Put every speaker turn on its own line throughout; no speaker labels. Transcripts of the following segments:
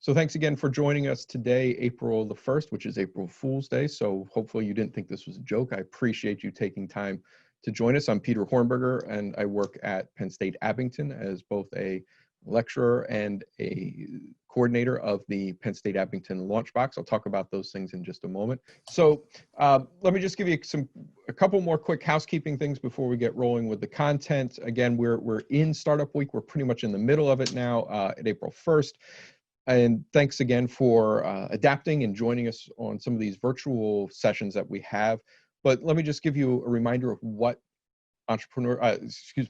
So thanks again for joining us today, April the 1st, which is April Fool's Day. So hopefully you didn't think this was a joke. I appreciate you taking time to join us. I'm Peter Hornberger, and I work at Penn State Abington as both a lecturer and a coordinator of the Penn State Abington Launchbox. I'll talk about those things in just a moment. So let me just give you a couple more quick housekeeping things before we get rolling with the content. Again, we're in Startup Week. We're pretty much in the middle of it now at April 1st. And thanks again for adapting and joining us on some of these virtual sessions that we have. But let me just give you a reminder of what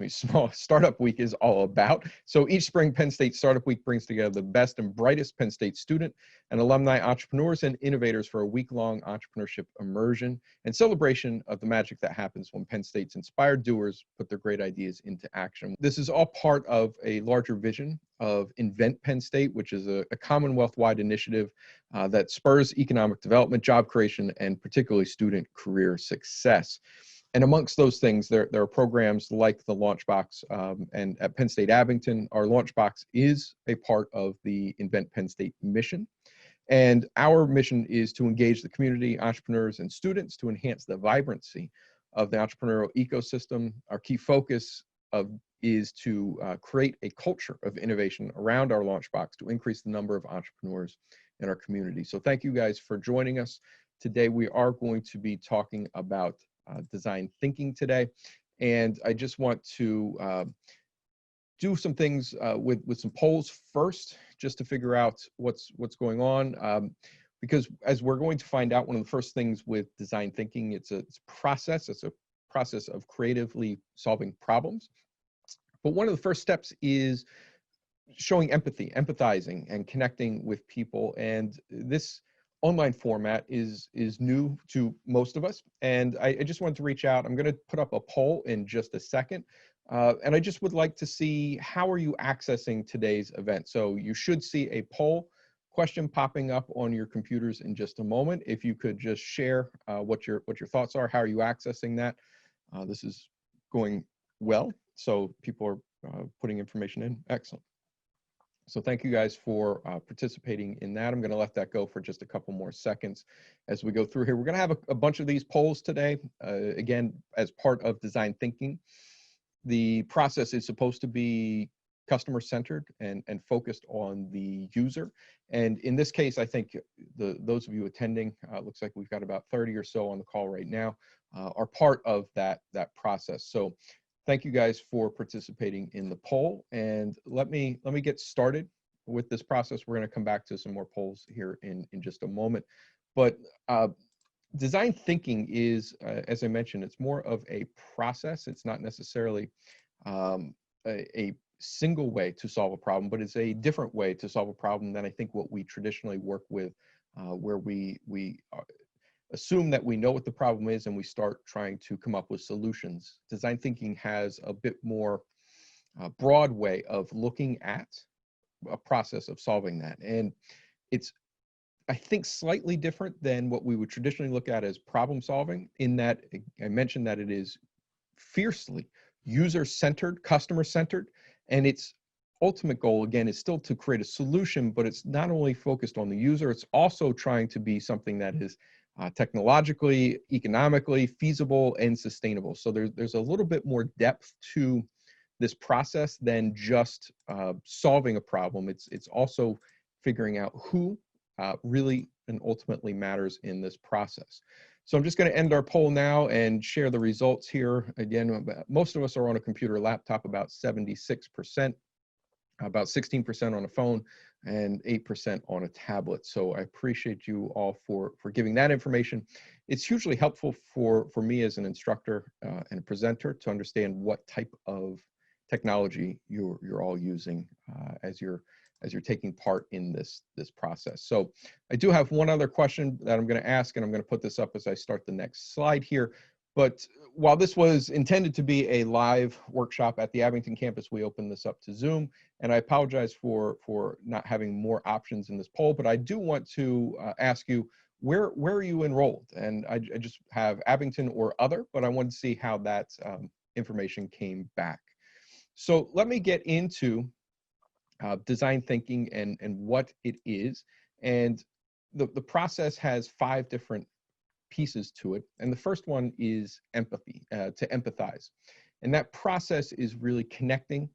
Small Startup Week is all about. So each spring, Penn State Startup Week brings together the best and brightest Penn State student and alumni entrepreneurs and innovators for a week-long entrepreneurship immersion and celebration of the magic that happens when Penn State's inspired doers put their great ideas into action. This is all part of a larger vision of Invent Penn State, which is a Commonwealth-wide initiative that spurs economic development, job creation, and particularly student career success. And amongst those things, there are programs like the Launchbox, and at Penn State Abington, our Launchbox is a part of the Invent Penn State mission. And our mission is to engage the community, entrepreneurs, and students to enhance the vibrancy of the entrepreneurial ecosystem. Our key focus is to create a culture of innovation around our Launchbox to increase the number of entrepreneurs in our community. So thank you guys for joining us. Today, we are going to be talking about design thinking today. And I just want to do some things with some polls first, just to figure out what's going on. Because as we're going to find out, one of the first things with design thinking, it's a process of creatively solving problems. But one of the first steps is showing empathy, empathizing, and connecting with people. And this online format is new to most of us. And I just wanted to reach out. I'm going to put up a poll in just a second. And I just would like to see, how are you accessing today's event? So you should see a poll question popping up on your computers in just a moment. If you could just share what your thoughts are, how are you accessing that? This is going well. So people are putting information in. Excellent. So thank you guys for participating in that. I'm going to let that go for just a couple more seconds as we go through here. We're going to have a bunch of these polls today. Again, as part of design thinking, the process is supposed to be customer-centered and focused on the user. And in this case, I think those of you attending, looks like we've got about 30 or so on the call right now, are part of that process. So thank you guys for participating in the poll, and let me get started with this process. We're going to come back to some more polls here in just a moment. But design thinking is, as I mentioned, it's more of a process. It's not necessarily a single way to solve a problem, but it's a different way to solve a problem than I think what we traditionally work with, where we assume that we know what the problem is and we start trying to come up with solutions. Design thinking has a bit more broad way of looking at a process of solving that. And it's, I think, slightly different than what we would traditionally look at as problem solving, in that I mentioned that it is fiercely user-centered, customer-centered, and its ultimate goal, again, is still to create a solution, but it's not only focused on the user, it's also trying to be something that is technologically, economically feasible and sustainable. So there's a little bit more depth to this process than just solving a problem. It's also figuring out who really and ultimately matters in this process. So I'm just going to end our poll now and share the results here. Again, most of us are on a computer laptop, about 76%, about 16% on a phone, and 8% on a tablet. So I appreciate you all for giving that information. It's hugely helpful for me as an instructor and a presenter to understand what type of technology you're all using as you're taking part in this process. So I do have one other question that I'm going to ask, and I'm going to put this up as I start the next slide here. But while this was intended to be a live workshop at the Abington campus, we opened this up to Zoom. And I apologize for not having more options in this poll, but I do want to ask you, where are you enrolled? And I just have Abington or other, but I wanted to see how that information came back. So let me get into design thinking and what it is. And the process has 5 different pieces to it. And the first one is empathy, to empathize. And that process is really connecting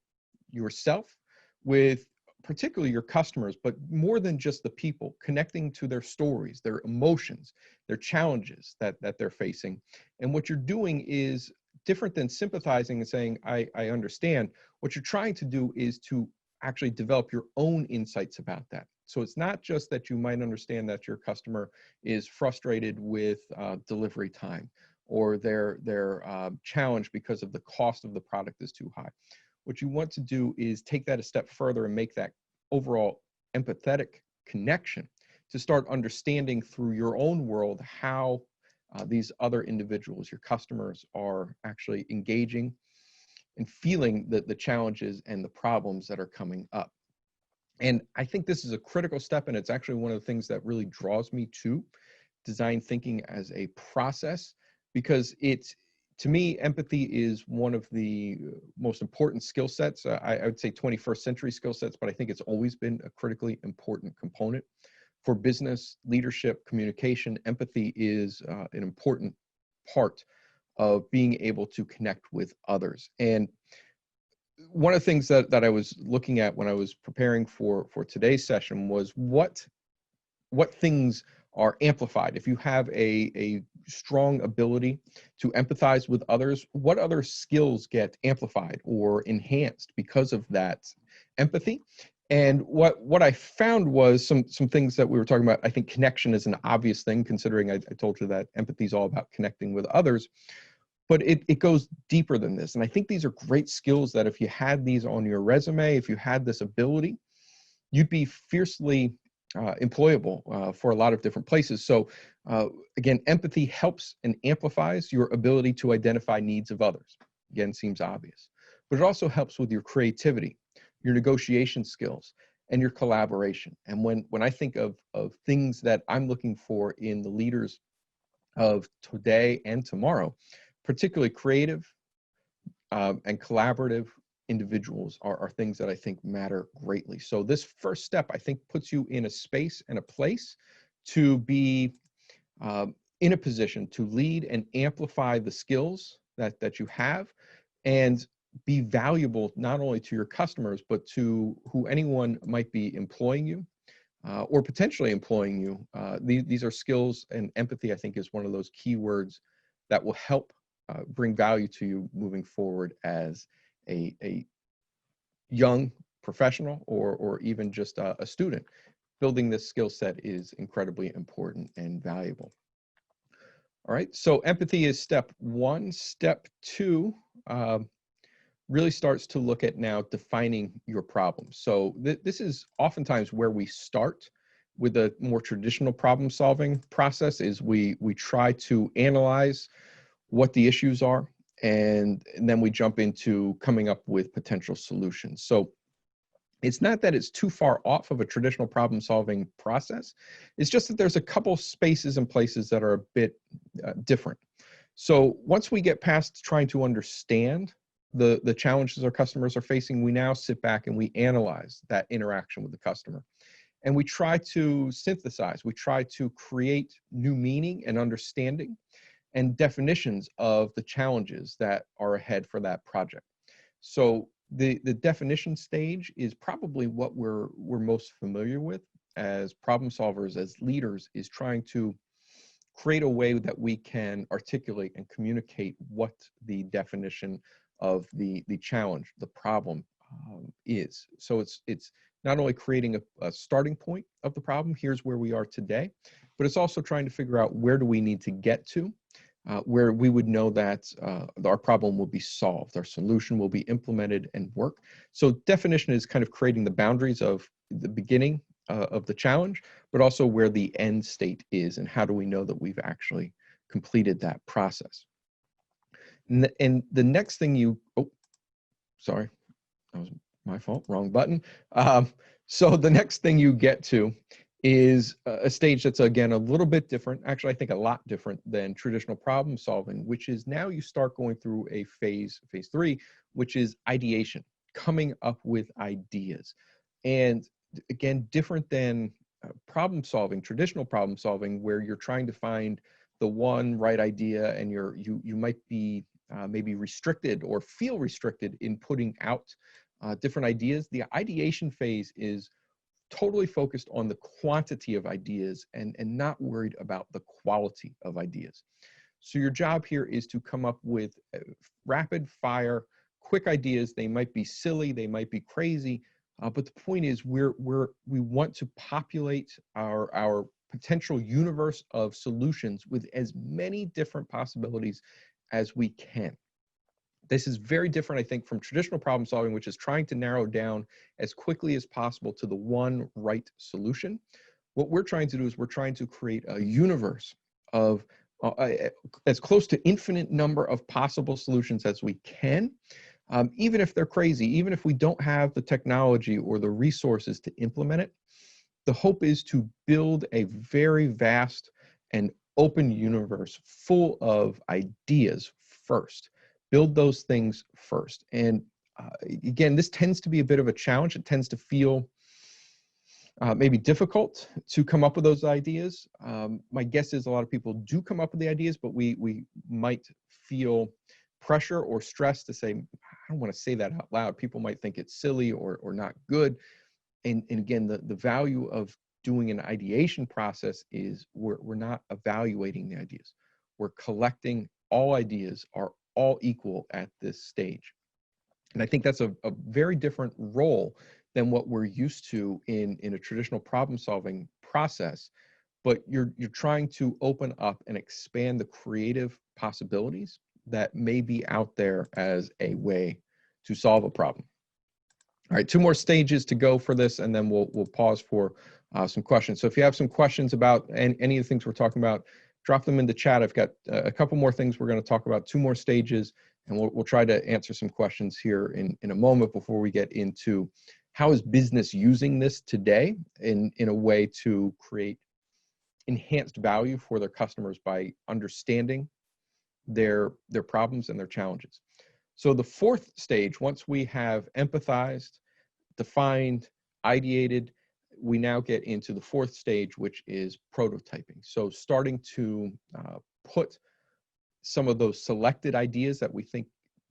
yourself with particularly your customers, but more than just the people, connecting to their stories, their emotions, their challenges that they're facing. And what you're doing is different than sympathizing and saying, I understand. What you're trying to do is to actually develop your own insights about that. So it's not just that you might understand that your customer is frustrated with delivery time, or they're challenged because of the cost of the product is too high. What you want to do is take that a step further and make that overall empathetic connection to start understanding through your own world how these other individuals, your customers, are actually engaging and feeling the challenges and the problems that are coming up. And I think this is a critical step, and it's actually one of the things that really draws me to design thinking as a process, because it's, to me, empathy is one of the most important skill sets. I would say 21st century skill sets, but I think it's always been a critically important component for business, leadership, communication. Empathy is an important part of being able to connect with others. And one of the things that I was looking at when I was preparing for today's session was what things are amplified. If you have a strong ability to empathize with others, what other skills get amplified or enhanced because of that empathy? And what I found was some things that we were talking about. I think connection is an obvious thing, considering I told you that empathy is all about connecting with others. But it goes deeper than this. And I think these are great skills that if you had these on your resume, if you had this ability, you'd be fiercely employable for a lot of different places. So again, empathy helps and amplifies your ability to identify needs of others. Again, seems obvious. But it also helps with your creativity, your negotiation skills, and your collaboration. And when I think of things that I'm looking for in the leaders of today and tomorrow, particularly creative and collaborative individuals are things that I think matter greatly. So this first step, I think, puts you in a space and a place to be in a position to lead and amplify the skills that you have, and be valuable not only to your customers, but to who anyone might be employing you or potentially employing you. These are skills, and empathy, I think, is one of those key words that will help bring value to you moving forward as a young professional or even just a student. Building this skill set is incredibly important and valuable. All right, so empathy is step 1. Step 2 really starts to look at now defining your problems. So this is oftentimes where we start with a more traditional problem solving process. Is we try to analyze what the issues are, and then we jump into coming up with potential solutions. So it's not that it's too far off of a traditional problem solving process. It's just that there's a couple spaces and places that are a bit different. So once we get past trying to understand the challenges our customers are facing, we now sit back and we analyze that interaction with the customer. And we try to synthesize, we try to create new meaning and understanding and definitions of the challenges that are ahead for that project. So the definition stage is probably what we're most familiar with as problem solvers, as leaders, is trying to create a way that we can articulate and communicate what the definition of the challenge, the problem is. So it's not only creating a starting point of the problem, here's where we are today, but it's also trying to figure out where do we need to get to, where we would know that our problem will be solved, our solution will be implemented and work. So definition is kind of creating the boundaries of the beginning of the challenge, but also where the end state is and how do we know that we've actually completed that process. And the next thing you, oh, sorry, that was my fault, wrong button. So the next thing you get to is a stage that's, again, a little bit different, actually I think a lot different than traditional problem solving, which is now you start going through a phase 3, which is ideation, coming up with ideas. And again, different than problem solving, traditional problem solving, where you're trying to find the one right idea, and you might be maybe restricted or feel restricted in putting out different ideas. The ideation phase is totally focused on the quantity of ideas and not worried about the quality of ideas. So your job here is to come up with rapid fire, quick ideas. They might be silly, they might be crazy, but the point is we want to populate our potential universe of solutions with as many different possibilities as we can. This is very different, I think, from traditional problem solving, which is trying to narrow down as quickly as possible to the one right solution. What we're trying to do is we're trying to create a universe of as close to infinite number of possible solutions as we can, even if they're crazy, even if we don't have the technology or the resources to implement it. The hope is to build a very vast and open universe full of ideas first. Build those things first. And again, this tends to be a bit of a challenge. It tends to feel maybe difficult to come up with those ideas. My guess is a lot of people do come up with the ideas, but we might feel pressure or stress to say, I don't want to say that out loud. People might think it's silly or not good. And again, the value of doing an ideation process is we're not evaluating the ideas. We're collecting all ideas are all equal at this stage. And I think that's a very different role than what we're used to in a traditional problem solving process. But you're trying to open up and expand the creative possibilities that may be out there as a way to solve a problem. All right, 2 more stages to go for this, and then we'll pause for some questions. So if you have some questions about any of the things we're talking about, drop them in the chat. I've got a couple more things we're going to talk about, 2 more stages, and we'll try to answer some questions here in a moment before we get into how is business using this today in a way to create enhanced value for their customers by understanding their problems and their challenges. So the 4th stage, once we have empathized, defined, ideated, we now get into the 4th stage, which is prototyping. So starting to put some of those selected ideas that we think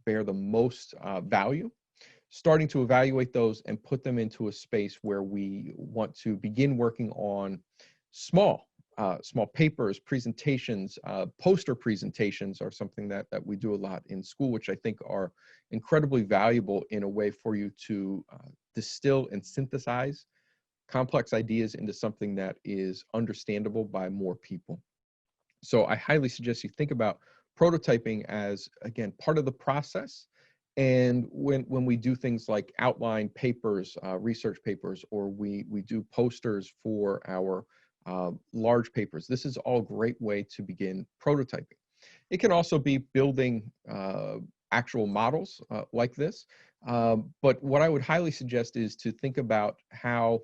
bear the most value, starting to evaluate those and put them into a space where we want to begin working on small papers, presentations, poster presentations are something that we do a lot in school, which I think are incredibly valuable in a way for you to distill and synthesize complex ideas into something that is understandable by more people. So I highly suggest you think about prototyping as, again, part of the process. And when we do things like outline papers, research papers, or we do posters for our large papers, this is all a great way to begin prototyping. It can also be building actual models like this. But what I would highly suggest is to think about how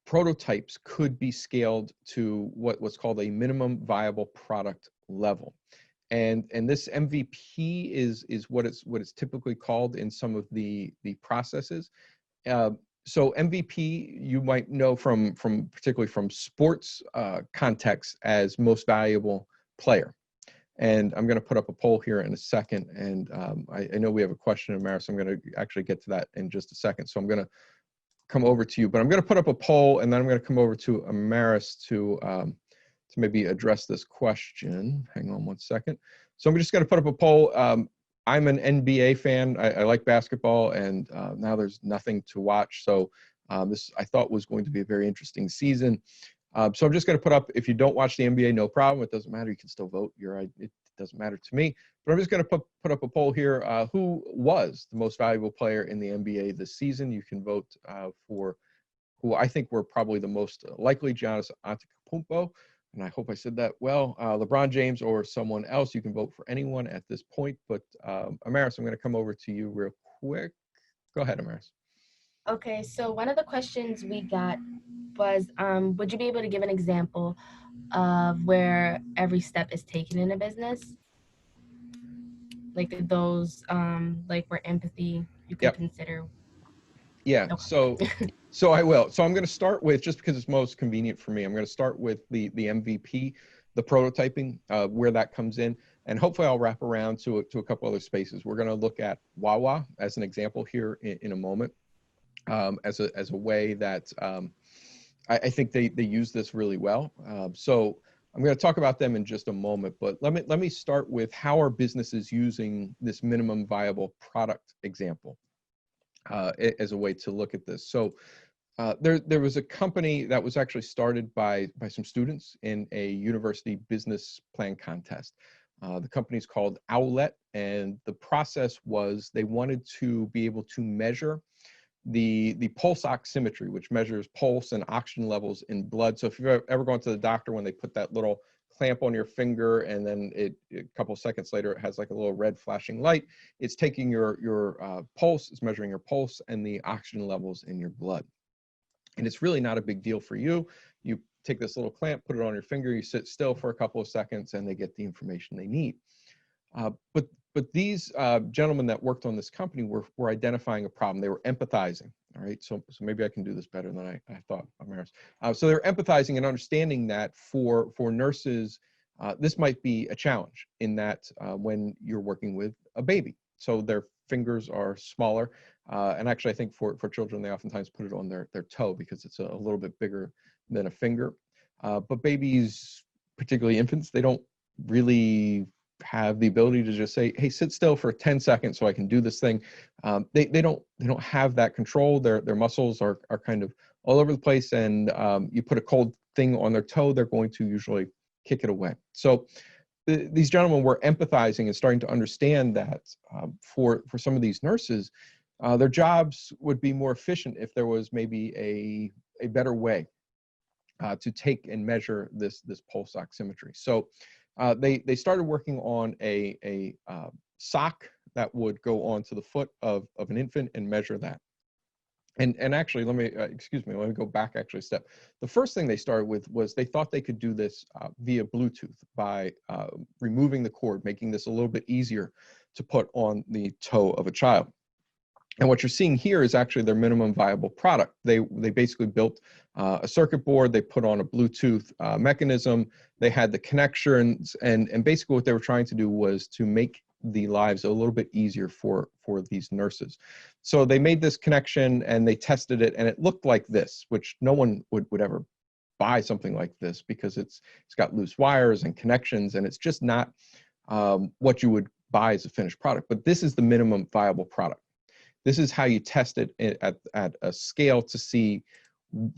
prototypes could be scaled to what's called a minimum viable product level. And this MVP is what it's typically called in some of the processes. So MVP, you might know from particularly from sports context as most valuable player. And I'm going to put up a poll here in a second. And I know we have a question, Amaris. I'm going to actually get to that in just a second. So I'm going to come over to you, but I'm going to put up a poll, and then I'm going to come over to Amaris to maybe address this question. Hang on one second. So I'm just going to put up a poll. I'm an NBA fan. I like basketball, and now there's nothing to watch. So this I thought was going to be a very interesting season. So I'm just going to put up, if you don't watch the NBA, no problem. It doesn't matter. You can still vote. It doesn't matter to me. But I'm just going to put up a poll here. Who was the most valuable player in the NBA this season? You can vote for who I think were probably the most likely, Giannis Antetokounmpo. And I hope I said that well. LeBron James or someone else. You can vote for anyone at this point. But Amaris, I'm going to come over to you real quick. Go ahead, Amaris.
Okay, so one of the questions we got was, would you be able to give an example of where every step is taken in a business? Like those, like where empathy you could consider.
Yeah, so I will. So I'm going to start with, just because it's most convenient for me, I'm going to start with the MVP, the prototyping, where that comes in, and hopefully I'll wrap around to a couple other spaces. We're going to look at Wawa as an example here in a moment, as a way that I think they use this really well. So I'm going to talk about them in just a moment, but let me start with how are businesses using this minimum viable product example as a way to look at this. So there was a company that was actually started by some students in a university business plan contest. The company's called Owlet, and the process was they wanted to be able to measure the pulse oximetry, which measures pulse and oxygen levels in blood. So if you've ever gone to the doctor, when they put that little clamp on your finger and then a couple seconds later it has like a little red flashing light, it's taking your pulse, it's measuring your pulse and the oxygen levels in your blood. And it's really not a big deal for you. You take this little clamp, put it on your finger, you sit still for a couple of seconds, and they get the information they need. But these gentlemen that worked on this company were identifying a problem. They were empathizing. All right, so maybe I can do this better than I thought, Amaris. So they're empathizing and understanding that for nurses, this might be a challenge in that when you're working with a baby. So their fingers are smaller. And actually, I think for children, they oftentimes put it on their toe because it's a little bit bigger than a finger. But babies, particularly infants, they don't really have the ability to just say, hey, sit still for 10 seconds so I can do this thing. They don't have that control. Their muscles are kind of all over the place, and you put a cold thing on their toe, they're going to usually kick it away. So these gentlemen were empathizing and starting to understand that for some of these nurses, their jobs would be more efficient if there was maybe a better way to take and measure this pulse oximetry. So they started working on a sock that would go onto the foot of an infant and measure that. And actually, let me go back actually a step. The first thing they started with was they thought they could do this via Bluetooth by removing the cord, making this a little bit easier to put on the toe of a child. And what you're seeing here is actually their minimum viable product. They basically built a circuit board, they put on a Bluetooth mechanism, they had the connections, and basically what they were trying to do was to make the lives a little bit easier for these nurses. So they made this connection and they tested it, and it looked like this, which no one would ever buy something like this because it's got loose wires and connections, and it's just not what you would buy as a finished product. But this is the minimum viable product. This is how you test it at a scale to see,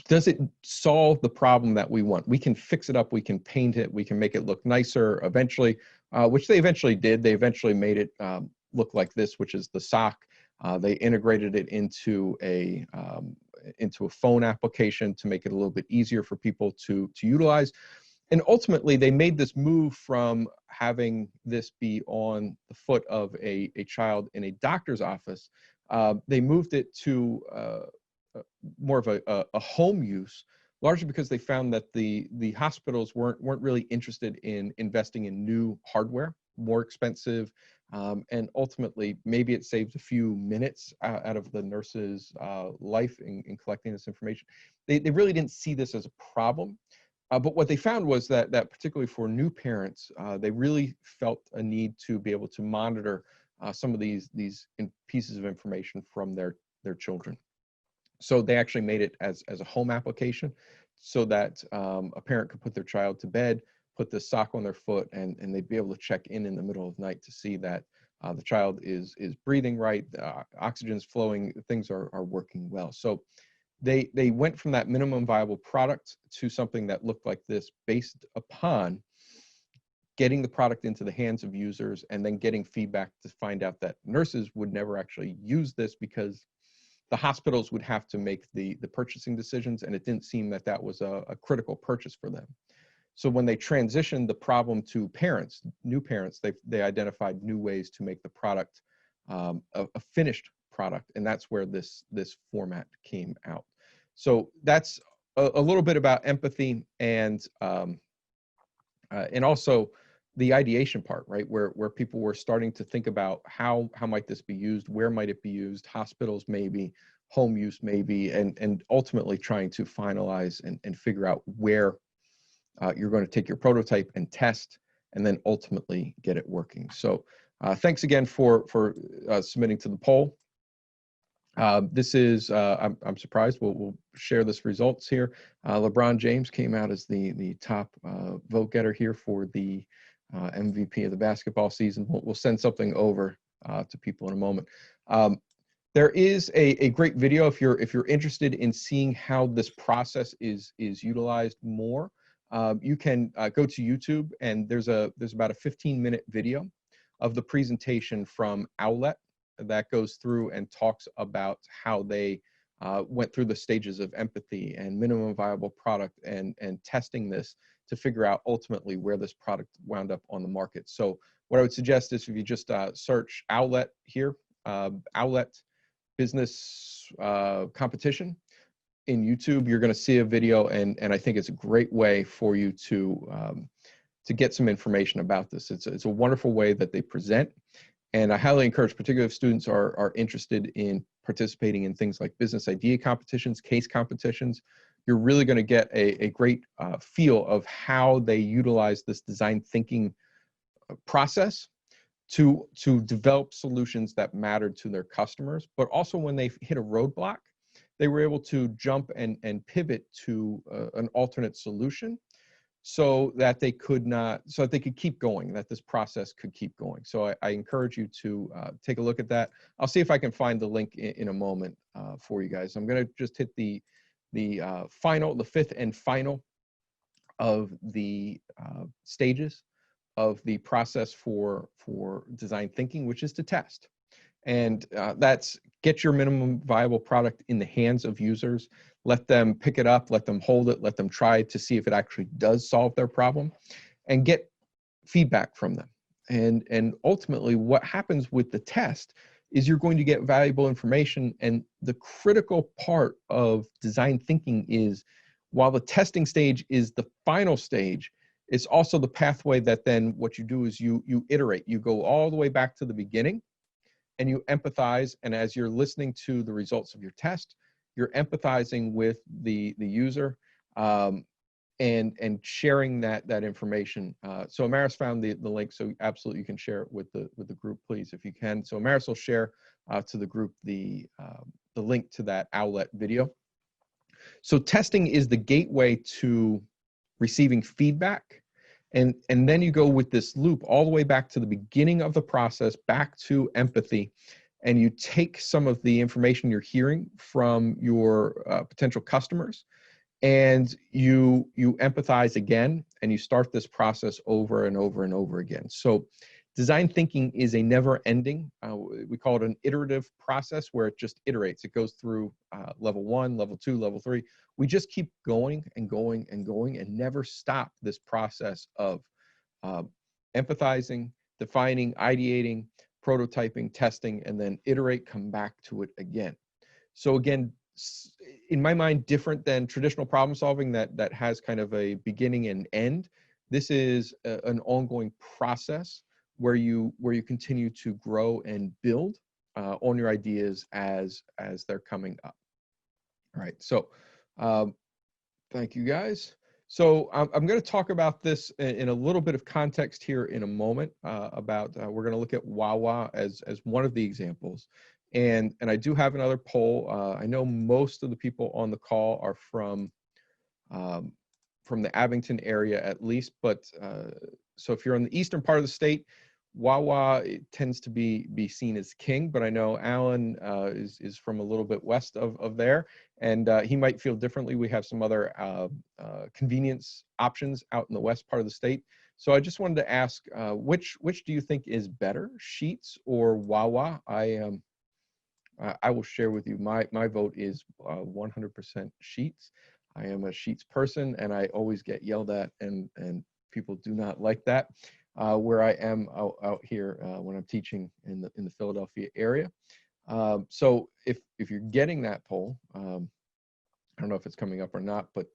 does it solve the problem that we want? We can fix it up, we can paint it, we can make it look nicer eventually, which they eventually did. They eventually made it look like this, which is the sock. They integrated it into a phone application to make it a little bit easier for people to utilize. And ultimately, they made this move from having this be on the foot of a child in a doctor's office. They moved it to more of a home use, largely because they found that the hospitals weren't really interested in investing in new hardware, more expensive, and ultimately maybe it saves a few minutes out of the nurse's life in collecting this information. They really didn't see this as a problem. But what they found was that particularly for new parents, they really felt a need to be able to monitor some of these pieces of information from their children. So they actually made it as a home application so that a parent could put their child to bed, put the sock on their foot, and they'd be able to check in the middle of the night to see that the child is breathing right, oxygen's flowing, things are working well. So they went from that minimum viable product to something that looked like this, based upon getting the product into the hands of users and then getting feedback to find out that nurses would never actually use this because the hospitals would have to make the purchasing decisions, and it didn't seem that that was a critical purchase for them. So when they transitioned the problem to parents, new parents, they identified new ways to make the product a finished product, and that's where this format came out. So that's a little bit about empathy and also the ideation part, right? Where people were starting to think about how might this be used, where might it be used, hospitals maybe, home use maybe, and ultimately trying to finalize and figure out where you're going to take your prototype and test, and then ultimately get it working. So thanks again for submitting to the poll. This is, I'm surprised, we'll share this results here. LeBron James came out as the top vote getter here for the MVP of the basketball season. We'll send something over to people in a moment. There is a great video if you're interested in seeing how this process is utilized more. You can go to YouTube, and there's about a 15-minute video of the presentation from Owlet that goes through and talks about how they went through the stages of empathy and minimum viable product and testing this to figure out ultimately where this product wound up on the market. So what I would suggest is if you just search Owlet here, Owlet business competition in YouTube, you're going to see a video, and I think it's a great way for you to get some information about this. It's a wonderful way that they present, and I highly encourage, particularly if students are interested in participating in things like business idea competitions, case competitions, you're really going to get a great feel of how they utilize this design thinking process to develop solutions that mattered to their customers. But also when they hit a roadblock, they were able to jump and pivot to an alternate solution so that they could keep going, that this process could keep going. So I encourage you to take a look at that. I'll see if I can find the link in a moment for you guys. I'm going to just hit the fifth and final of the stages of the process for design thinking, which is to test. And that's get your minimum viable product in the hands of users, let them pick it up, let them hold it, let them try to see if it actually does solve their problem, and get feedback from them. And ultimately what happens with the test is you're going to get valuable information. And the critical part of design thinking is, while the testing stage is the final stage, it's also the pathway that then what you do is you iterate. You go all the way back to the beginning and you empathize. And as you're listening to the results of your test, you're empathizing with the user and sharing that information. So Amaris found the link, so absolutely you can share it with the group, please, if you can. So Amaris will share to the group the link to that Owlet video. So testing is the gateway to receiving feedback. And then you go with this loop all the way back to the beginning of the process, back to empathy, and you take some of the information you're hearing from your potential customers, and you empathize again, and you start this process over and over and over again. So design thinking is a never-ending, we call it an iterative process, where it just iterates. It goes through level 1, level 2, level 3. We just keep going and going and going and never stop this process of empathizing, defining, ideating, prototyping, testing, and then iterate, come back to it again. So again, in my mind, different than traditional problem solving that has kind of a beginning and end. This is an ongoing process where you continue to grow and build on your ideas as they're coming up. All right, so thank you guys. So I'm going to talk about this in a little bit of context here in a moment about we're going to look at Wawa as one of the examples. And I do have another poll. I know most of the people on the call are from the Abington area at least, but so if you're in the eastern part of the state, Wawa tends to be seen as king, but I know Alan is from a little bit west of there, and he might feel differently. We have some other convenience options out in the west part of the state. So I just wanted to ask, which do you think is better, Sheetz or Wawa? I will share with you, my vote is 100% Sheetz. I am a Sheetz person, and I always get yelled at, and people do not like that. Where I am out here when I'm teaching in the Philadelphia area. So if you're getting that poll, I don't know if it's coming up or not, but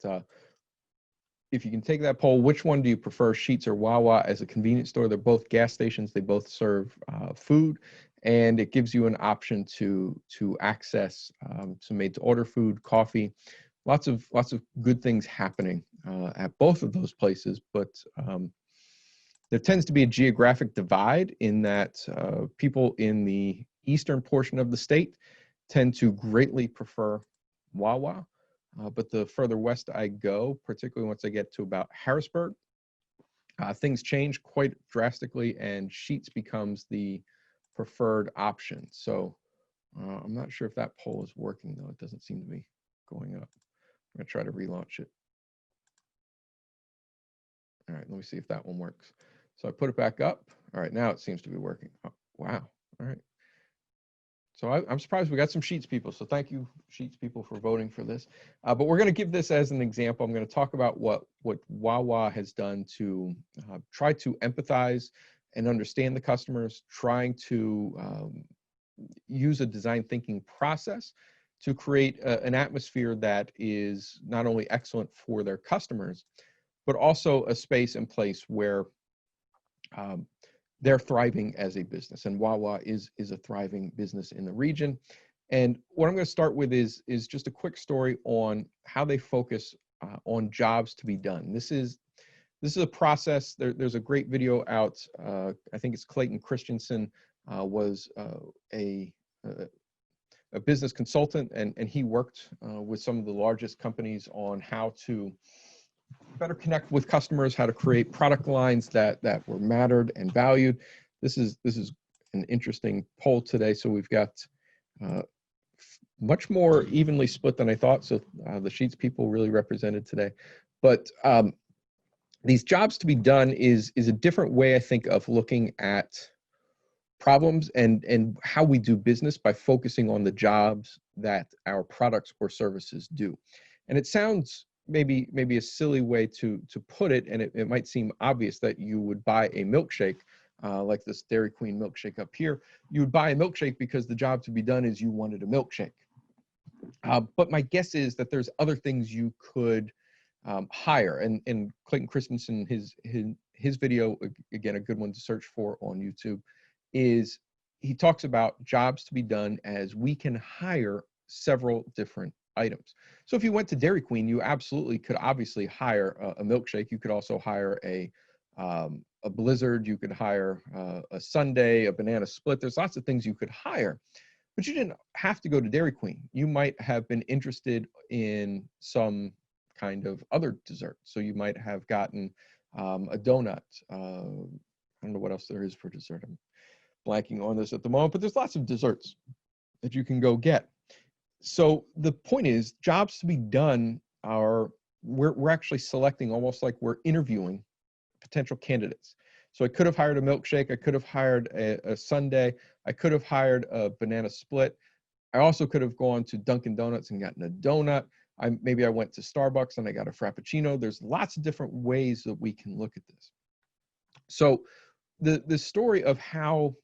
if you can take that poll, which one do you prefer, Sheetz or Wawa as a convenience store? They're both gas stations. They both serve food, and it gives you an option to access some made-to-order food, coffee, lots of good things happening at both of those places. But there tends to be a geographic divide in that people in the eastern portion of the state tend to greatly prefer Wawa. But the further west I go, particularly once I get to about Harrisburg, things change quite drastically, and Sheetz becomes the preferred option. So I'm not sure if that poll is working, though. It doesn't seem to be going up. I'm going to try to relaunch it. All right, let me see if that one works. So I put it back up. All right, now it seems to be working. Oh, wow. All right. So I'm surprised we got some Sheetz people. So thank you, Sheetz people, for voting for this. But we're going to give this as an example. I'm going to talk about what Wawa has done to try to empathize and understand the customers, trying to use a design thinking process to create an atmosphere that is not only excellent for their customers, but also a space and place where they're thriving as a business. And Wawa is a thriving business in the region. And what I'm going to start with is just a quick story on how they focus on jobs to be done. This is a process. There's a great video out. I think it's Clayton Christensen was a business consultant, and he worked with some of the largest companies on how to better connect with customers, how to create product lines that were mattered and valued. This is an interesting poll today. So we've got much more evenly split than I thought. So the Sheetz people really represented today. But these jobs to be done is a different way, I think, of looking at problems and how we do business by focusing on the jobs that our products or services do. And it sounds maybe a silly way to put it, and it might seem obvious that you would buy a milkshake like this Dairy Queen milkshake up here. You would buy a milkshake because the job to be done is you wanted a milkshake. But my guess is that there's other things you could hire. And Clayton Christensen, his video, again, a good one to search for on YouTube, is he talks about jobs to be done as we can hire several different items. So if you went to Dairy Queen, you absolutely could obviously hire a milkshake. You could also hire a Blizzard. You could hire a sundae, a banana split. There's lots of things you could hire, but you didn't have to go to Dairy Queen. You might have been interested in some kind of other dessert. So you might have gotten a donut. I don't know what else there is for dessert. I'm blanking on this at the moment, but there's lots of desserts that you can go get. So the point is, jobs to be done are, we're actually selecting almost like we're interviewing potential candidates. So I could have hired a milkshake. I could have hired a sundae. I could have hired a banana split. I also could have gone to Dunkin' Donuts and gotten a donut. Maybe I went to Starbucks and I got a Frappuccino. There's lots of different ways that we can look at this. So the story of how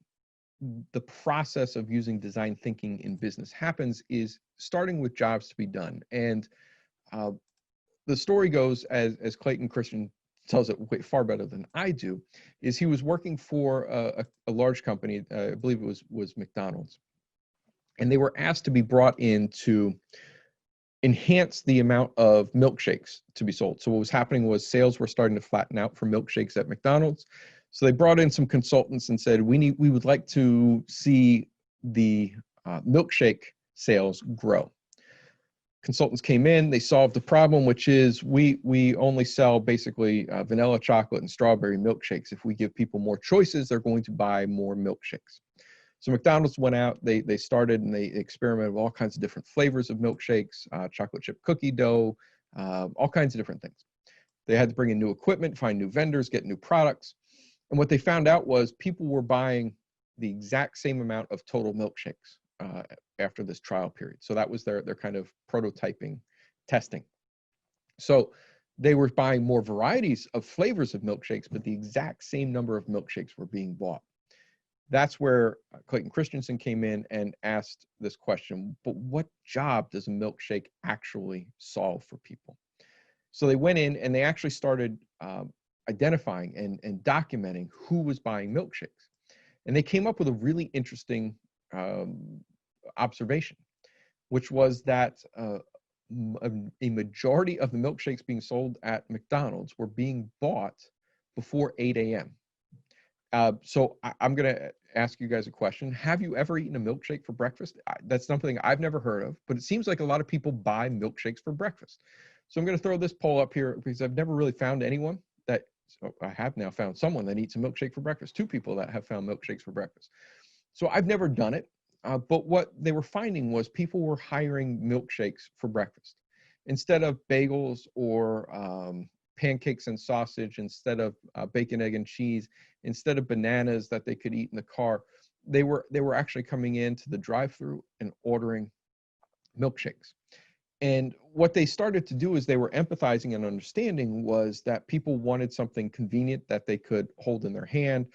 the process of using design thinking in business happens is starting with jobs to be done. And the story goes, as Clayton Christian tells it way far better than I do, is he was working for a large company, I believe it was McDonald's, and they were asked to be brought in to enhance the amount of milkshakes to be sold. So what was happening was sales were starting to flatten out for milkshakes at McDonald's. So they brought in some consultants and said, we would like to see the milkshake sales grow. Consultants came in, they solved the problem, which is we only sell basically vanilla chocolate and strawberry milkshakes. If we give people more choices, they're going to buy more milkshakes. So McDonald's went out, they started and they experimented with all kinds of different flavors of milkshakes, chocolate chip cookie dough, all kinds of different things. They had to bring in new equipment, find new vendors, get new products. And what they found out was people were buying the exact same amount of total milkshakes after this trial period. So that was their kind of prototyping testing. So they were buying more varieties of flavors of milkshakes, but the exact same number of milkshakes were being bought. That's where Clayton Christensen came in and asked this question, but what job does a milkshake actually solve for people? So they went in and they actually started identifying and documenting who was buying milkshakes. And they came up with a really interesting observation, which was that a majority of the milkshakes being sold at McDonald's were being bought before 8 a.m. So I'm going to ask you guys a question. Have you ever eaten a milkshake for breakfast? That's something I've never heard of, but it seems like a lot of people buy milkshakes for breakfast. So I'm going to throw this poll up here because I've never really found anyone that, so I have now found someone that eats a milkshake for breakfast, 2 people that have found milkshakes for breakfast. So I've never done it, but what they were finding was people were hiring milkshakes for breakfast. Instead of bagels or pancakes and sausage, instead of bacon, egg, and cheese, instead of bananas that they could eat in the car, they were actually coming into the drive-through and ordering milkshakes. And what they started to do is they were empathizing and understanding was that people wanted something convenient that they could hold in their hand,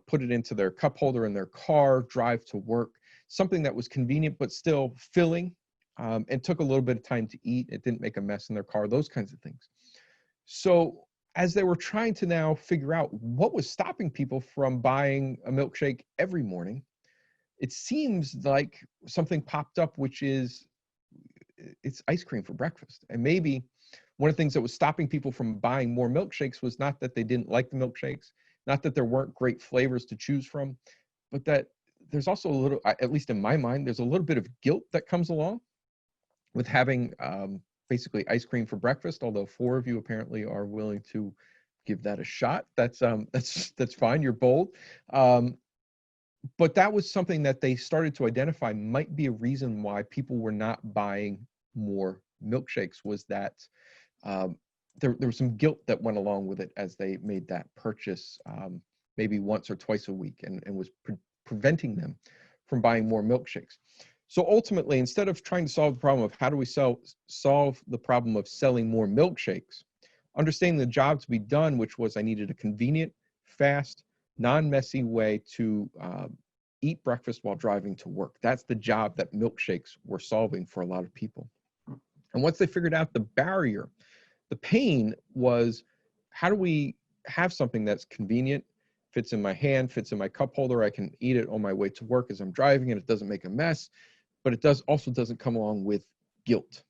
put it into their cup holder in their car, drive to work, something that was convenient but still filling, and took a little bit of time to eat. It didn't make a mess in their car, those kinds of things. So as they were trying to now figure out what was stopping people from buying a milkshake every morning, it seems like something popped up, which is it's ice cream for breakfast. And maybe one of the things that was stopping people from buying more milkshakes was not that they didn't like the milkshakes, not that there weren't great flavors to choose from, but that there's also a little, at least in my mind, there's a little bit of guilt that comes along with having basically ice cream for breakfast, although 4 of you apparently are willing to give that a shot. That's fine, you're bold. But that was something that they started to identify might be a reason why people were not buying more milkshakes, was that there was some guilt that went along with it as they made that purchase maybe once or twice a week, and was preventing them from buying more milkshakes. So ultimately, instead of trying to solve the problem of how do we solve the problem of selling more milkshakes, understanding the job to be done, which was I needed a convenient, fast, non-messy way to eat breakfast while driving to work. That's the job that milkshakes were solving for a lot of people. And once they figured out the barrier, the pain was, how do we have something that's convenient, fits in my hand, fits in my cup holder, I can eat it on my way to work as I'm driving, and it doesn't make a mess, but it also doesn't come along with guilt.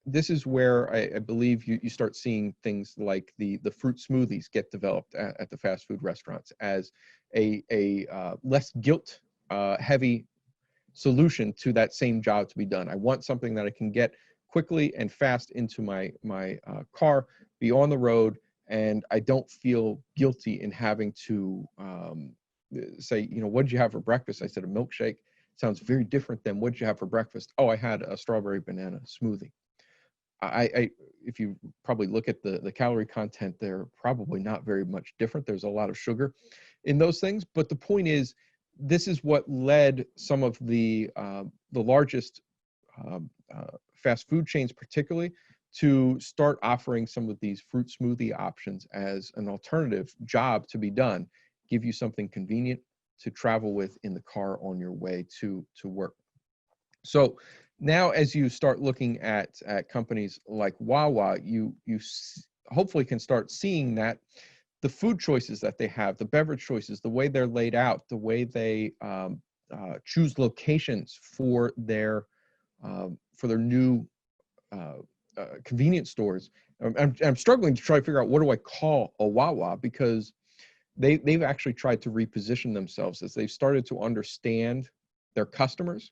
This is where I believe you start seeing things like the fruit smoothies get developed at the fast food restaurants as a less guilt heavy solution to that same job to be done. I want something that I can get quickly and fast into my car, be on the road, and I don't feel guilty in having to say, what did you have for breakfast? I said a milkshake. Sounds very different than what did you have for breakfast? Oh, I had a strawberry banana smoothie. If you probably look at the calorie content, they're probably not very much different. There's a lot of sugar in those things, but the point is, this is what led some of the largest fast food chains, particularly, to start offering some of these fruit smoothie options as an alternative job to be done. Give you something convenient to travel with in the car on your way to work. So now, as you start looking at companies like Wawa, you hopefully can start seeing that the food choices that they have, the beverage choices, the way they're laid out, the way they choose locations for their new convenience stores. I'm struggling to try to figure out, what do I call a Wawa, because they've actually tried to reposition themselves as they've started to understand their customers.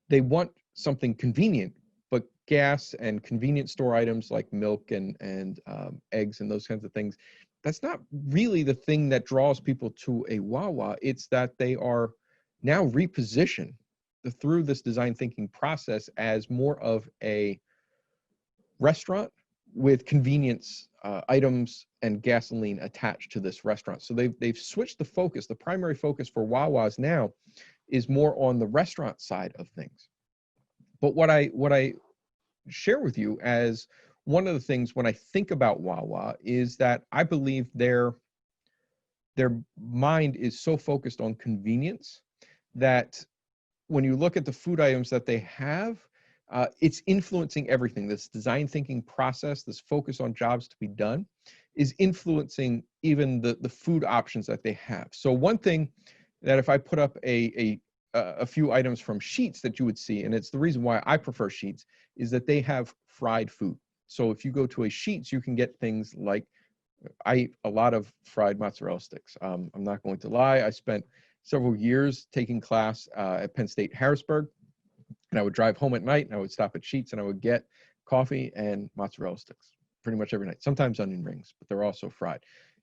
They want something convenient, but gas and convenience store items like milk and eggs and those kinds of things, that's not really the thing that draws people to a Wawa. It's that they are now repositioned through this design thinking process as more of a restaurant with convenience items and gasoline attached to this restaurant. So they've switched the focus. The primary focus for Wawa's now is more on the restaurant side of things. But what I share with you as one of the things when I think about Wawa is that I believe their mind is so focused on convenience that when you look at the food items that they have, it's influencing everything. This design thinking process, this focus on jobs to be done, is influencing even the food options that they have. So one thing that if I put up a few items from Sheetz that you would see, and it's the reason why I prefer Sheetz, is that they have fried food. So if you go to a Sheetz, you can get things like, I eat a lot of fried mozzarella sticks. I'm not going to lie. I spent several years taking class at Penn State Harrisburg, and I would drive home at night and I would stop at Sheetz and I would get coffee and mozzarella sticks pretty much every night, sometimes onion rings, but they're also fried.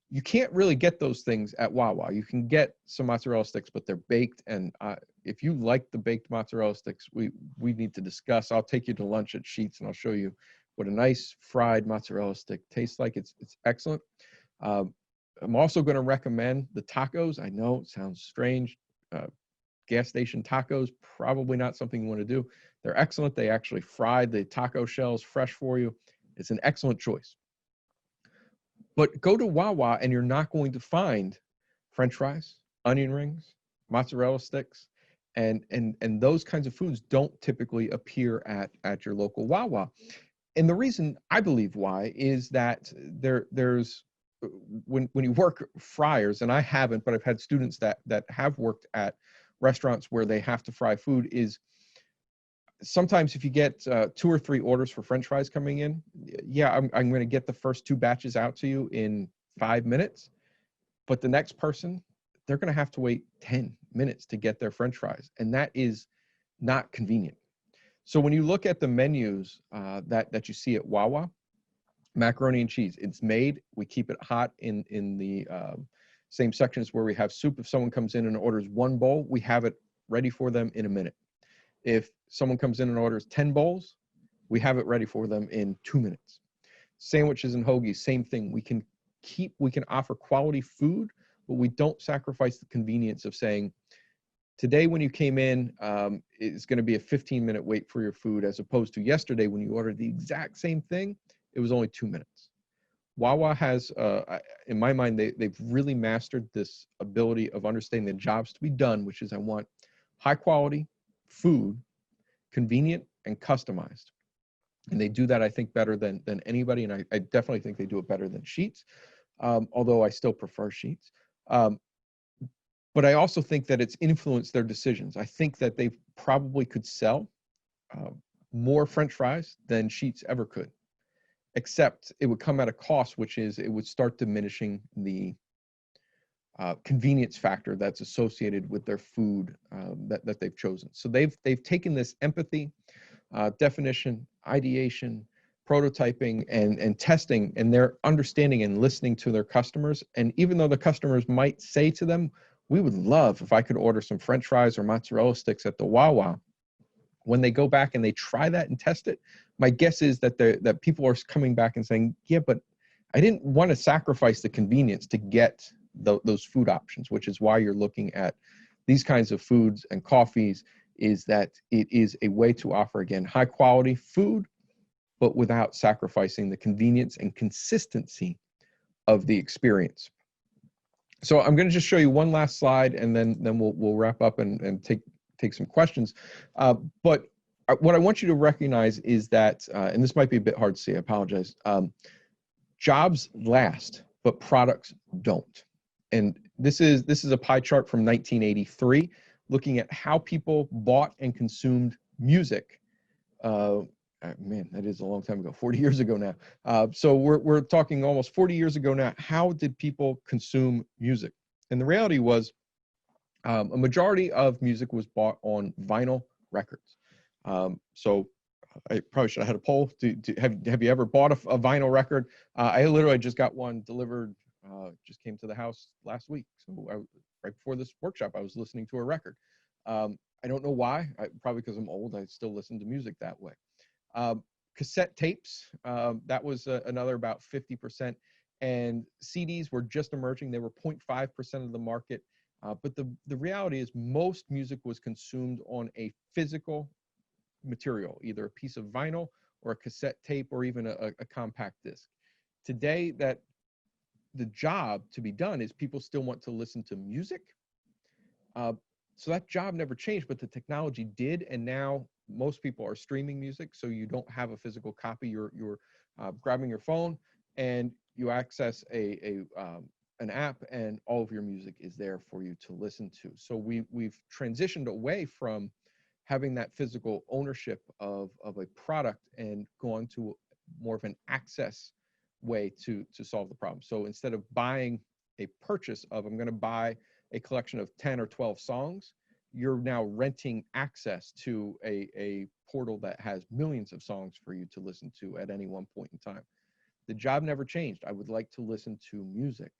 You can't really get those things at Wawa. You can get some mozzarella sticks, but they're baked. And if you like the baked mozzarella sticks, we need to discuss. I'll take you to lunch at Sheetz and I'll show you what a nice fried mozzarella stick tastes like. It's excellent. I'm also going to recommend the tacos. I know it sounds strange. Gas station tacos, probably not something you want to do. They're excellent. They actually fried the taco shells fresh for you. It's an excellent choice. But go to Wawa and you're not going to find French fries, onion rings, mozzarella sticks, and those kinds of foods don't typically appear at your local Wawa. And the reason I believe why is that there's when you work fryers, and I haven't, but I've had students that have worked at restaurants where they have to fry food, is sometimes if you get 2 or 3 orders for French fries coming in, yeah, I'm going to get the first 2 batches out to you in 5 minutes, but the next person, they're going to have to wait 10 minutes to get their French fries, and that is not convenient. So when you look at the menus that you see at Wawa, macaroni and cheese, it's made. We keep it hot in the same sections where we have soup. If someone comes in and orders 1 bowl, we have it ready for them in a minute. If someone comes in and orders 10 bowls, we have it ready for them in 2 minutes. Sandwiches and hoagies, same thing. We can offer quality food, but we don't sacrifice the convenience of saying, today when you came in, it's going to be a 15-minute wait for your food, as opposed to yesterday when you ordered the exact same thing, it was only 2 minutes. Wawa has, in my mind, they've really mastered this ability of understanding the jobs to be done, which is I want high quality food, convenient and customized. And they do that, I think, better than anybody. And I definitely think they do it better than Sheetz, although I still prefer Sheetz. But I also think that it's influenced their decisions. I think that they probably could sell more French fries than Sheetz ever could, except it would come at a cost, which is it would start diminishing the convenience factor that's associated with their food that they've chosen. So they've taken this empathy, definition, ideation, prototyping, and testing, and they're understanding and listening to their customers. And even though the customers might say to them, we would love if I could order some French fries or mozzarella sticks at the Wawa, when they go back and they try that and test it, my guess is that people are coming back and saying, yeah, but I didn't want to sacrifice the convenience to get those food options, which is why you're looking at these kinds of foods and coffees, is that it is a way to offer, again, high quality food, but without sacrificing the convenience and consistency of the experience. So I'm going to just show you one last slide, and then we'll wrap up and take some questions. But what I want you to recognize is that, and this might be a bit hard to see, I apologize, jobs last, but products don't. And this is a pie chart from 1983, looking at how people bought and consumed music. Man, that is a long time ago, 40 years ago now. So we're talking almost 40 years ago now. How did people consume music? And the reality was, a majority of music was bought on vinyl records. So I probably should have had a poll. Have you ever bought a vinyl record? I literally just got one delivered, just came to the house last week. So right before this workshop, I was listening to a record. I don't know why, probably because I'm old, I still listen to music that way. Cassette tapes, that was another about 50%. And CDs were just emerging. They were 0.5% of the market. But the reality is most music was consumed on a physical material, either a piece of vinyl or a cassette tape or even a compact disc. Today, that the job to be done is people still want to listen to music. So that job never changed, but the technology did. And now most people are streaming music. So you don't have a physical copy. You're grabbing your phone and you access a an app and all of your music is there for you to listen to. So we've transitioned away from having that physical ownership of a product and gone to more of an access way to solve the problem. So instead of buying a purchase of, I'm going to buy a collection of 10 or 12 songs, you're now renting access to a portal that has millions of songs for you to listen to at any one point in time. The job never changed. I would like to listen to music,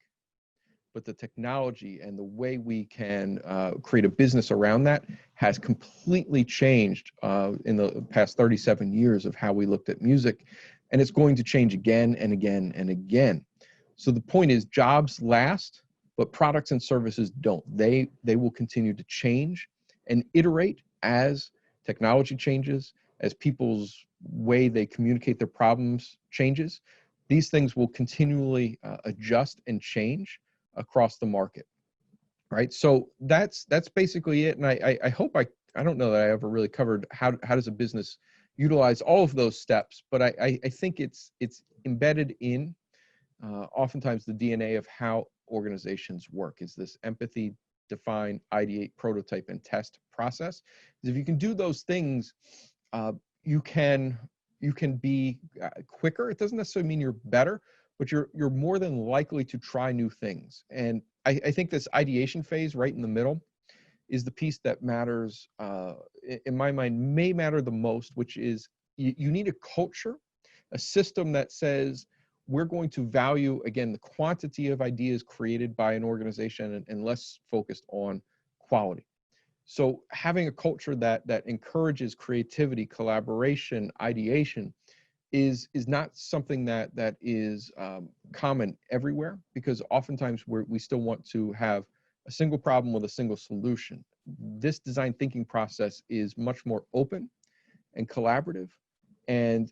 but the technology and the way we can create a business around that has completely changed in the past 37 years of how we looked at music, and it's going to change again and again and again. So the point is, jobs last, but products and services don't. They will continue to change and iterate as technology changes, as people's way they communicate their problems changes. These things will continually adjust and change across the market, right? So that's basically it. And I hope I don't know that I ever really covered how does a business utilize all of those steps, but I think it's embedded in oftentimes the DNA of how organizations work, is this empathy, define, ideate, prototype, and test process. Because if you can do those things, you can be quicker. It doesn't necessarily mean you're better, but you're more than likely to try new things. And I think this ideation phase right in the middle is the piece that matters, in my mind, may matter the most, which is you need a culture, a system that says, we're going to value, again, the quantity of ideas created by an organization and less focused on quality. So having a culture that encourages creativity, collaboration, ideation is not something that is common everywhere, because oftentimes we still want to have a single problem with a single solution. This design thinking process is much more open and collaborative, and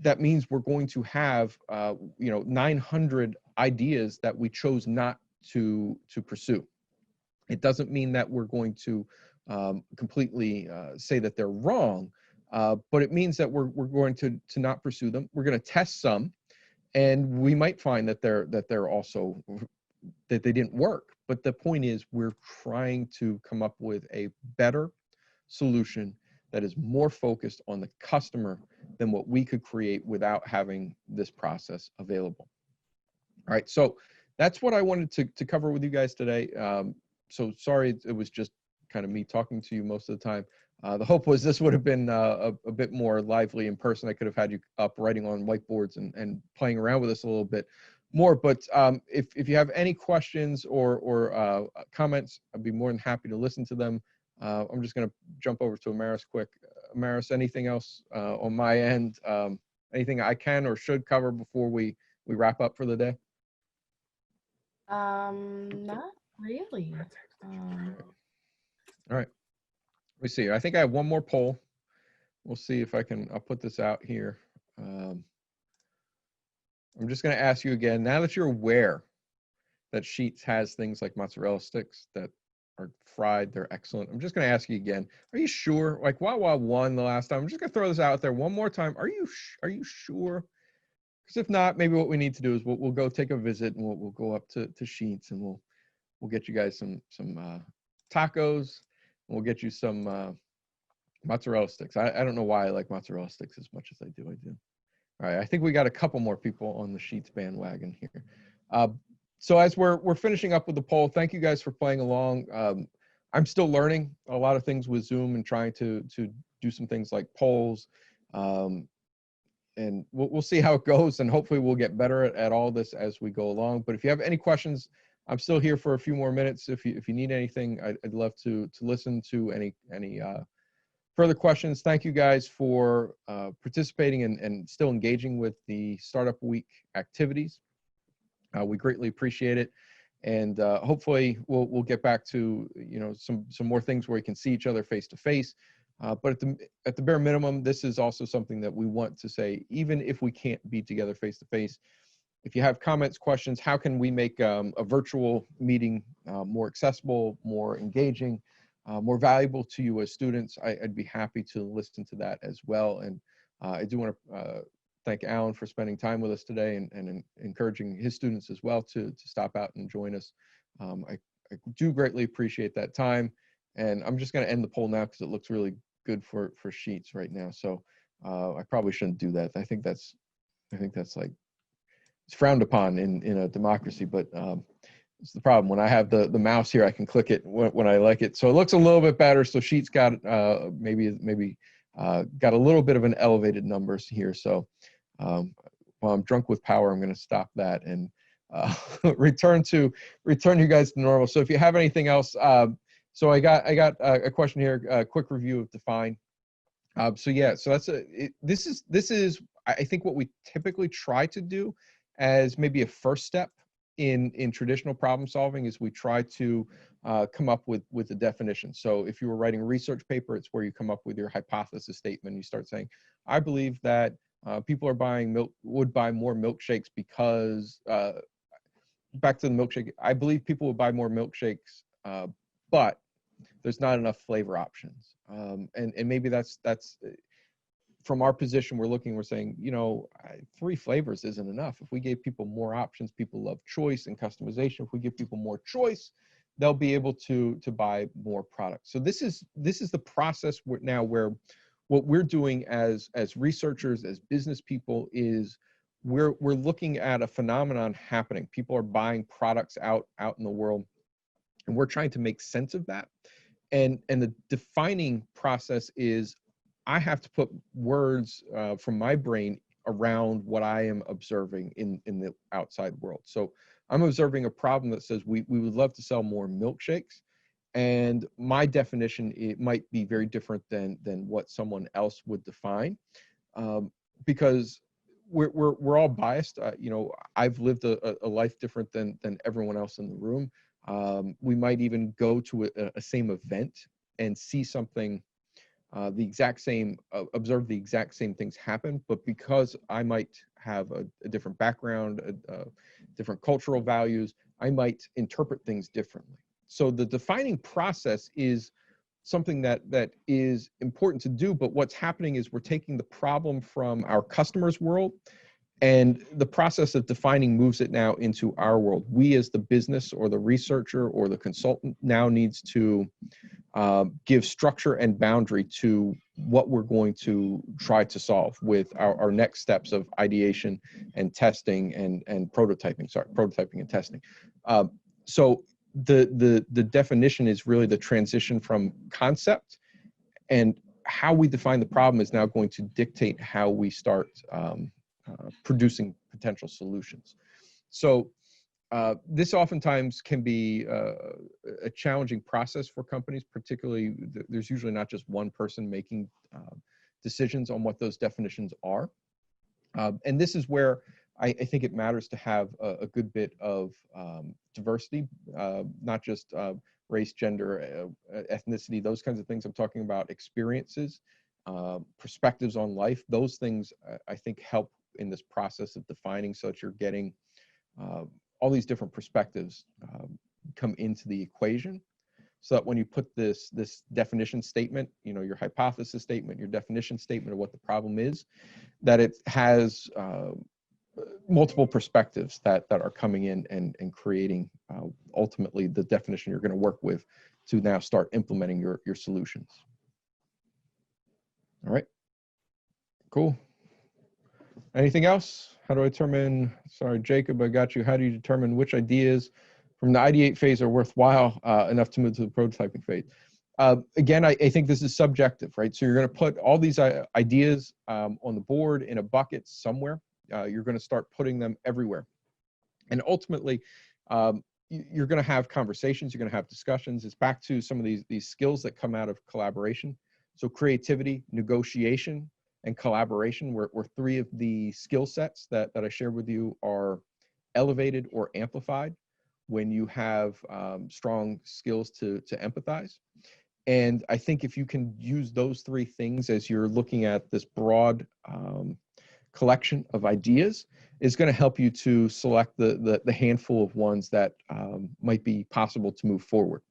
that means we're going to have 900 ideas that we chose not to pursue. It doesn't mean that we're going to completely say that they're wrong, but it means that we're going to not pursue them. We're going to test some, and we might find that they're also that they didn't work. But the point is, we're trying to come up with a better solution that is more focused on the customer than what we could create without having this process available. All right, so that's what I wanted to cover with you guys today. So sorry, it was just kind of me talking to you most of the time. The hope was this would have been a bit more lively in person. I could have had you up writing on whiteboards and playing around with us a little bit more. But if you have any questions or comments, I'd be more than happy to listen to them. I'm just going to jump over to Amaris quick. Amaris, anything else on my end? Anything I can or should cover before we wrap up for the day?
Not really.
All right. Let me see. I think I have one more poll. We'll see if I'll put this out here. I'm just going to ask you again, now that you're aware that Sheetz has things like mozzarella sticks that are fried, they're excellent. I'm just going to ask you again, are you sure? Like Wawa won the last time. I'm just going to throw this out there one more time. Are you sure? Because if not, maybe what we need to do is we'll go take a visit, and we'll go up to Sheetz, and we'll get you guys some tacos, and we'll get you some mozzarella sticks. I don't know why I like mozzarella sticks as much as I do. All right, I think we got a couple more people on the Sheetz bandwagon here. So as we're finishing up with the poll, thank you guys for playing along. I'm still learning a lot of things with Zoom and trying to do some things like polls. And we'll see how it goes, and hopefully we'll get better at all this as we go along. But if you have any questions, I'm still here for a few more minutes. If you need anything, I'd love to listen to any further questions. Thank you guys for participating and still engaging with the Startup Week activities. We greatly appreciate it, and hopefully we'll get back to some more things where we can see each other face to face. But at the bare minimum, this is also something that we want to say, even if we can't be together face to face. If you have comments, questions, how can we make a virtual meeting more accessible, more engaging, more valuable to you as students? I'd be happy to listen to that as well. And I do want to thank Alan for spending time with us today and encouraging his students as well to stop out and join us. I do greatly appreciate that time. And I'm just going to end the poll now because it looks really good for Sheets right now. So I probably shouldn't do that. I think that's like, it's frowned upon in a democracy, but it's the problem. When I have the mouse here, I can click it when I like it. So it looks a little bit better. So Sheets got maybe got a little bit of an elevated numbers here. So while I'm drunk with power, I'm going to stop that and return you guys to normal. So if you have anything else, so I got a question here, a quick review of Define. So yeah, so that's this is I think what we typically try to do as maybe a first step in traditional problem solving is we try to come up with a definition. So if you were writing a research paper, it's where you come up with your hypothesis statement. You start saying, I believe that people are would buy more milkshakes because back to the milkshake. I believe people would buy more milkshakes, but there's not enough flavor options. And maybe that's from our position, we're saying, you know, 3 flavors isn't enough. If we gave people more options, people love choice and customization. If we give people more choice, they'll be able to buy more products. So this is the process now where what we're doing as researchers, as business people, is we're looking at a phenomenon happening. People are buying products out in the world, and we're trying to make sense of that. And the defining process is I have to put words from my brain around what I am observing in the outside world. So I'm observing a problem that says we would love to sell more milkshakes. And my definition, it might be very different than what someone else would define, because we're all biased. You know, I've lived a life different than everyone else in the room. We might even go to a same event and see something, the exact same, observe the exact same things happen, but because I might have a different background, different cultural values, I might interpret things differently. So the defining process is something that is important to do, but what's happening is we're taking the problem from our customer's world, and the process of defining moves it now into our world. We as the business or the researcher or the consultant now needs to give structure and boundary to what we're going to try to solve with our next steps of ideation and testing and prototyping, prototyping and testing. So the definition is really the transition from concept, and how we define the problem is now going to dictate how we start producing potential solutions. So this oftentimes can be a challenging process for companies, particularly there's usually not just one person making decisions on what those definitions are. And this is where I think it matters to have a good bit of diversity, not just race, gender, ethnicity, those kinds of things. I'm talking about experiences, perspectives on life. Those things I think help in this process of defining, so that you're getting all these different perspectives come into the equation, so that when you put this definition statement, you know, your hypothesis statement, your definition statement of what the problem is, that it has multiple perspectives that are coming in and creating ultimately the definition you're going to work with to now start implementing your solutions. All right, cool. Anything else? How do I determine, sorry, Jacob, I got you. How do you determine which ideas from the ideate phase are worthwhile enough to move to the prototyping phase? Again, I think this is subjective, right? So you're going to put all these ideas on the board in a bucket somewhere. You're going to start putting them everywhere. And ultimately, you're going to have conversations, you're going to have discussions. It's back to some of these skills that come out of collaboration. So creativity, negotiation, and collaboration were 3 of the skill sets that I shared with you are elevated or amplified when you have strong skills to empathize. And I think if you can use those 3 things as you're looking at this broad collection of ideas, is going to help you to select the handful of ones that might be possible to move forward.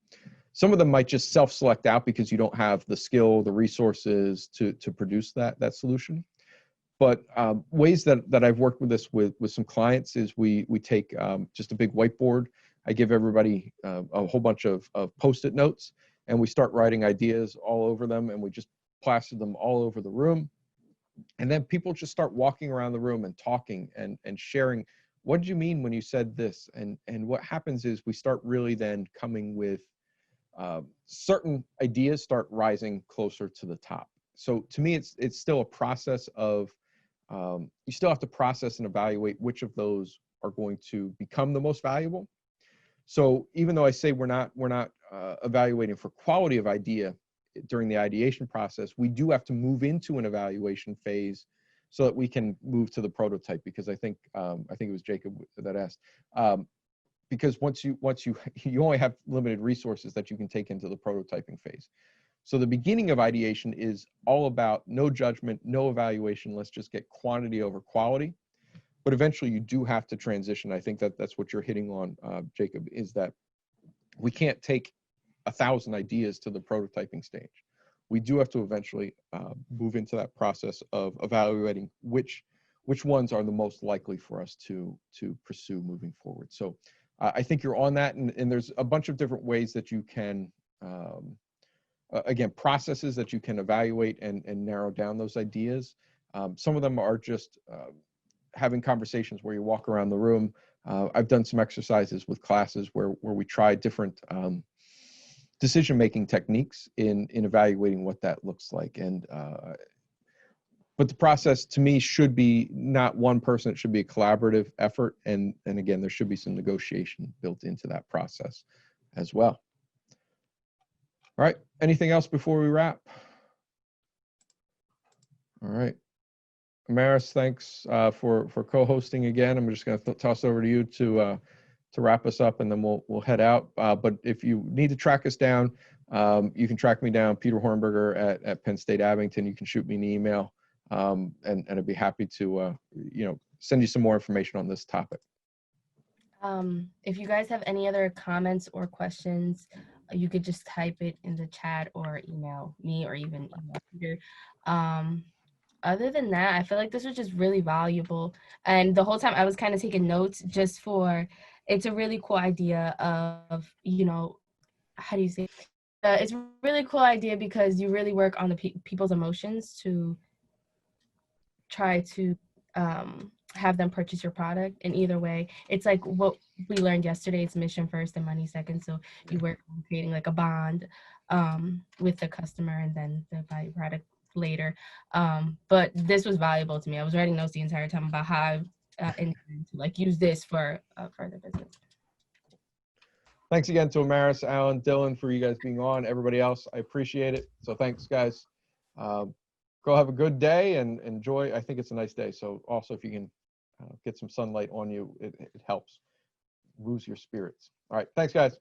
Some of them might just self-select out because you don't have the skill, the resources to produce that solution. But ways that I've worked with this with some clients is we take just a big whiteboard. I give everybody a whole bunch of Post-it notes, and we start writing ideas all over them, and we just plaster them all over the room. And then people just start walking around the room and talking and sharing, what did you mean when you said this? And what happens is we start really then coming with certain ideas start rising closer to the top. So to me, it's still a process of, you still have to process and evaluate which of those are going to become the most valuable. So even though I say we're not evaluating for quality of idea during the ideation process, we do have to move into an evaluation phase so that we can move to the prototype. Because I think it was Jacob that asked. Because once you only have limited resources that you can take into the prototyping phase. So the beginning of ideation is all about no judgment, no evaluation. Let's just get quantity over quality. But eventually you do have to transition. I think that's what you're hitting on, Jacob, is that we can't take 1,000 ideas to the prototyping stage. We do have to eventually move into that process of evaluating which ones are the most likely for us to pursue moving forward. So I think you're on that, and there's a bunch of different ways that you can, again, processes that you can evaluate and narrow down those ideas. Some of them are just having conversations where you walk around the room. I've done some exercises with classes where we try different decision-making techniques in evaluating what that looks like. And but the process to me should be not one person, it should be a collaborative effort. And again, there should be some negotiation built into that process as well. All right, anything else before we wrap? All right. Amaris, thanks for co-hosting again. I'm just going to toss over to you to wrap us up, and then we'll head out. But if you need to track us down, you can track me down, Peter Hornberger at Penn State Abington. You can shoot me an email, and I'd be happy to send you some more information on this topic.
If you guys have any other comments or questions, you could just type it in the chat or email me, or even email Peter. Other than that, I feel like this was just really valuable. And the whole time I was kind of taking notes just for, it's a really cool idea of, how do you say? It's a really cool idea because you really work on the people's emotions to try to have them purchase your product. And either way, it's like what we learned yesterday, it's mission first and money second. So you work on creating like a bond with the customer, and then the value product later. But this was valuable to me. I was writing notes the entire time about how I intend to like use this for further business.
Thanks again to Amaris, Alan, Dylan, for you guys being on. Everybody else, I appreciate it. So thanks, guys. Go have a good day and enjoy. I think it's a nice day. So also, if you can get some sunlight on you, it helps, moves your spirits. All right. Thanks, guys.